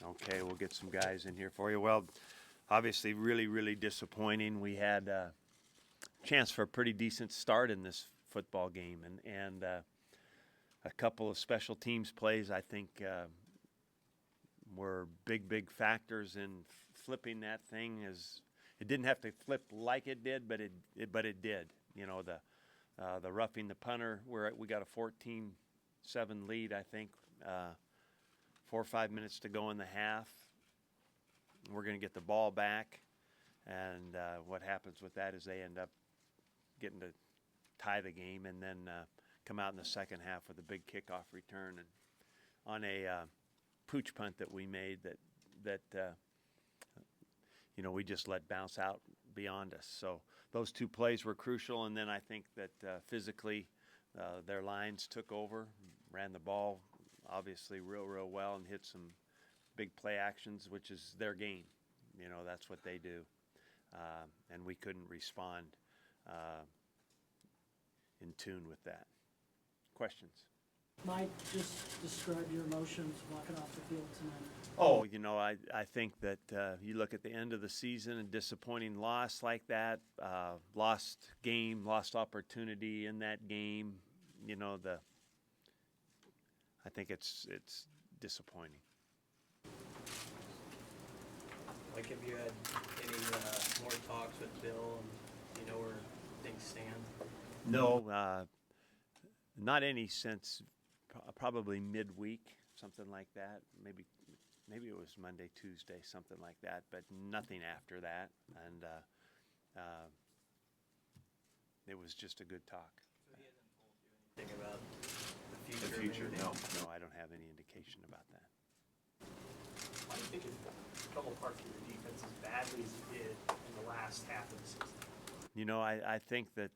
Okay, we'll get some guys in here for you. Well, obviously, really disappointing. We had a chance for a pretty decent start in this football game, and a couple of special teams plays, I think, were big factors in flipping that thing. As it didn't have to flip like it did, but it did. You know, the roughing the punter, we got a 14-7 lead, I think. 4 or 5 minutes to go in the half. We're going to get the ball back, and what happens with that is they end up getting to tie the game and then come out in the second half with a big kickoff return and on a pooch punt that we made that we just let bounce out beyond us. So those two plays were crucial, and then I think that physically their lines took over, ran the ball obviously real well, and hit some big play actions, which is their game. You know, that's what they do. And we couldn't respond in tune with that. Questions? Mike, just describe your emotions walking off the field tonight. Oh, I think that you look at the end of the season, a disappointing loss like that, lost game, lost opportunity in that game. I think it's disappointing. Like, have you had any more talks with Bill, and you know where things stand? No, not any since probably midweek, something like that. Maybe it was Monday, Tuesday, something like that, but nothing after that. And it was just a good talk. So he hasn't told you anything about the future? The future? No, I don't have any indication about that. Why do you think a couple parts of your defense as badly as it did in the last half of the season? I think that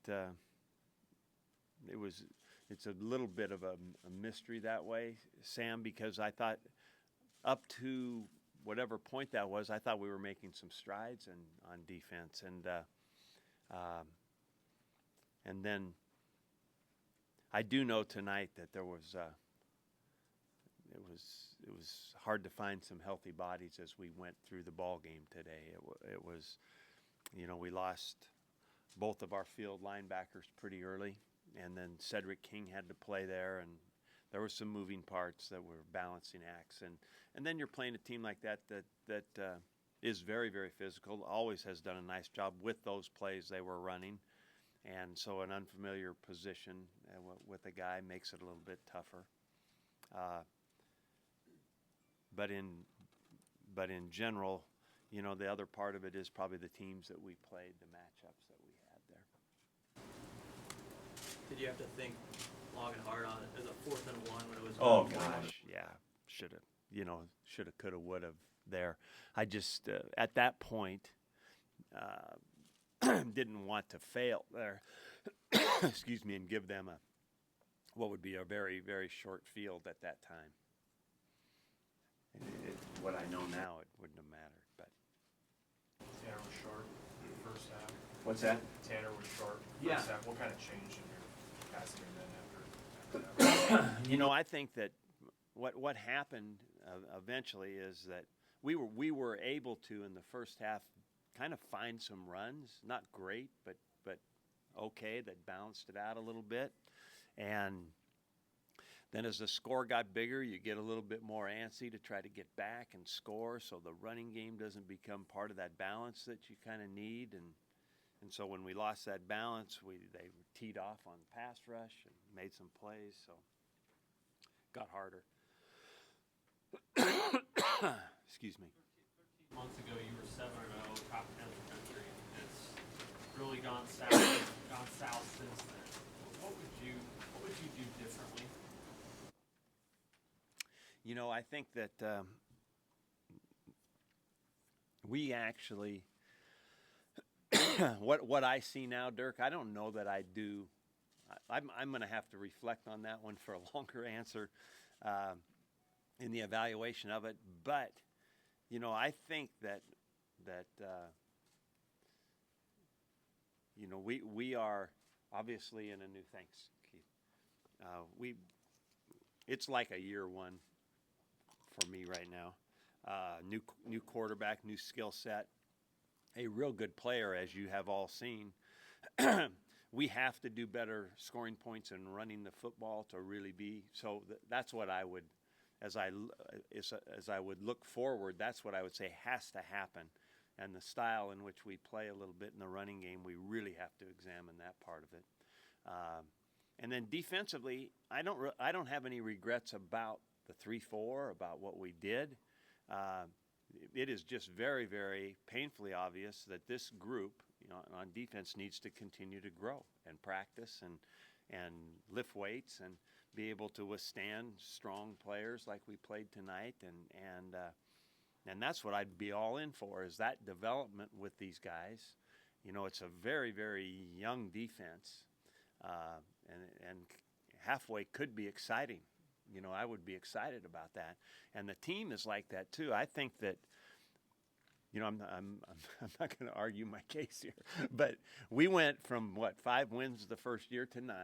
it's a little bit of a mystery that way, Sam, because I thought up to whatever point that was, I thought we were making some strides on defense, and then I do know tonight that there was it was hard to find some healthy bodies as we went through the ball game today. It was, we lost both of our field linebackers pretty early, and then Cedric King had to play there, and there were some moving parts that were balancing acts, and then you're playing a team like that is very physical, always has done a nice job with those plays they were running, and so an unfamiliar position with a guy makes it a little bit tougher. But in general, the other part of it is probably the teams that we played, the matchups that we had there. Did you have to think long and hard on it as a 4th and 1 when it was? Oh gosh, yeah, shoulda, coulda, woulda there. I just at that point didn't want to fail there. Excuse me, and give them what would be a very short field at that time. What I know now, it wouldn't have mattered, but. Tanner was short in the first half. What's that? Tanner was short in the first half. What kind of changed in your passing game then after that? I think that what happened eventually is that we were able to, in the first half, kind of find some runs, not great, but okay, that balanced it out a little bit. And then as the score got bigger, you get a little bit more antsy to try to get back and score, so the running game doesn't become part of that balance that you kind of need. And so when we lost that balance, they teed off on the pass rush and made some plays, so it got harder. Excuse me. 13 months ago, you were 7-0, top 10 in the country. It's really gone south since then. What would you do differently? I think that we actually what I see now, Dirk, I don't know that I do. I'm going to have to reflect on that one for a longer answer in the evaluation of it. But I think that we are obviously in a new. Thanks, Keith. It's like a year one for me right now. new quarterback, new skill set, a real good player, as you have all seen. We have to do better scoring points and running the football to really be. So that's what I would, as I would look forward, that's what I would say has to happen. And the style in which we play a little bit in the running game, we really have to examine that part of it. And then defensively, I don't have any regrets about the 3-4, about what we did. It is just very, very painfully obvious that this group, on defense, needs to continue to grow and practice and lift weights and be able to withstand strong players like we played tonight. And that's what I'd be all in for, is that development with these guys. It's a very, very young defense, and halfway could be exciting. I would be excited about that, and the team is like that too. I think that, I'm not going to argue my case here, but we went from 5 wins the first year to 9,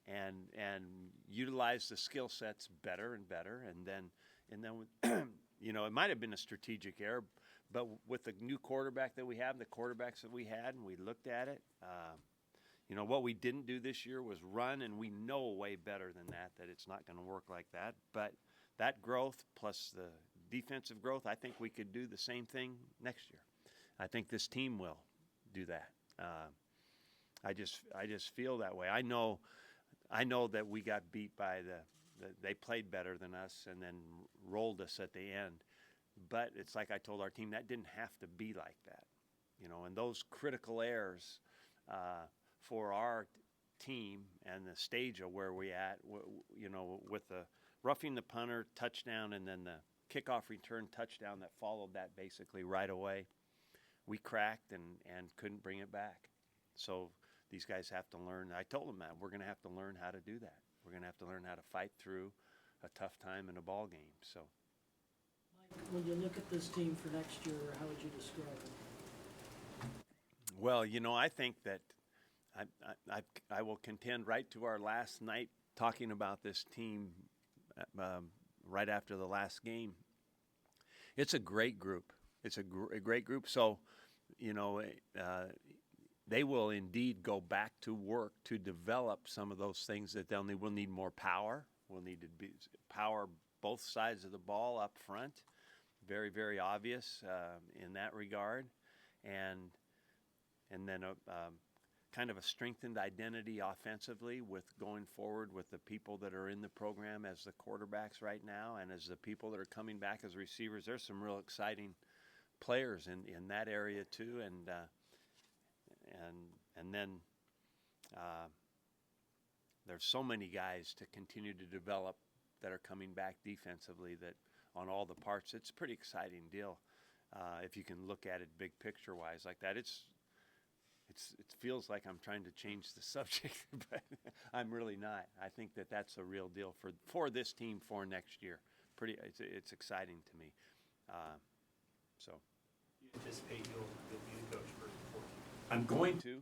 and utilized the skill sets better and better, and then it might have been a strategic error, but with the new quarterback that we have, the quarterbacks that we had, and we looked at it. What we didn't do this year was run, and we know way better than that it's not going to work like that. But that growth plus the defensive growth, I think we could do the same thing next year. I think this team will do that. I just feel that way. I know that we got beat by they played better than us and then rolled us at the end. But it's like I told our team, that didn't have to be like that. And those critical errors for our team and the stage of where we at, with the roughing the punter touchdown and then the kickoff return touchdown that followed that basically right away, we cracked and couldn't bring it back. So these guys have to learn. I told them that we're going to have to learn how to do that. We're going to have to learn how to fight through a tough time in a ball game. So, Mike, when you look at this team for next year, how would you describe it? well, I think that I will contend right to our last night talking about this team right after the last game. It's a great group. It's a great group. So, they will indeed go back to work to develop some of those things that they'll need. We'll need more power. We'll need to power both sides of the ball up front. Very, very obvious in that regard. And then kind of a strengthened identity offensively with going forward with the people that are in the program as the quarterbacks right now and as the people that are coming back as receivers. There's some real exciting players in that area too. And then there's so many guys to continue to develop that are coming back defensively that on all the parts. It's a pretty exciting deal if you can look at it big picture wise like that. It feels like I'm trying to change the subject, but I'm really not. I think that that's a real deal for this team for next year. It's exciting to me. So You anticipate you'll be the coach for 14?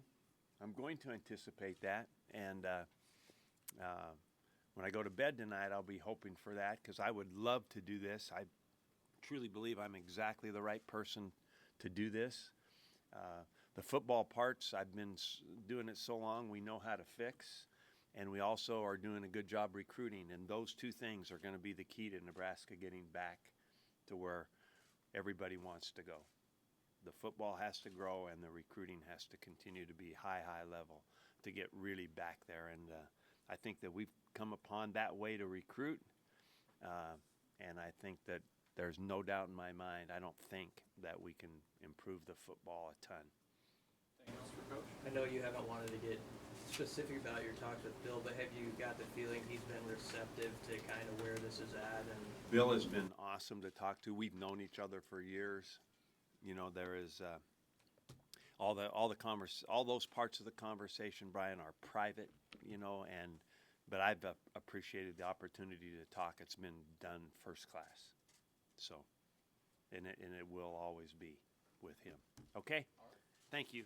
I'm going to anticipate that, and when I go to bed tonight, I'll be hoping for that because I would love to do this. I truly believe I'm exactly the right person to do this. The football parts, I've been doing it so long, we know how to fix, and we also are doing a good job recruiting, and those two things are going to be the key to Nebraska getting back to where everybody wants to go. The football has to grow, and the recruiting has to continue to be high level to get really back there. And I think that we've come upon that way to recruit, and I think that there's no doubt in my mind, I don't think that we can improve the football a ton. Anything else for Coach? I know you haven't wanted to get specific about your talks with Bill, but have you got the feeling he's been receptive to kind of where this is at? And Bill has been awesome to talk to. We've known each other for years. There is all those parts of the conversation, Brian, are private. But I've appreciated the opportunity to talk. It's been done first class. So, and it will always be with him. Okay? Thank you.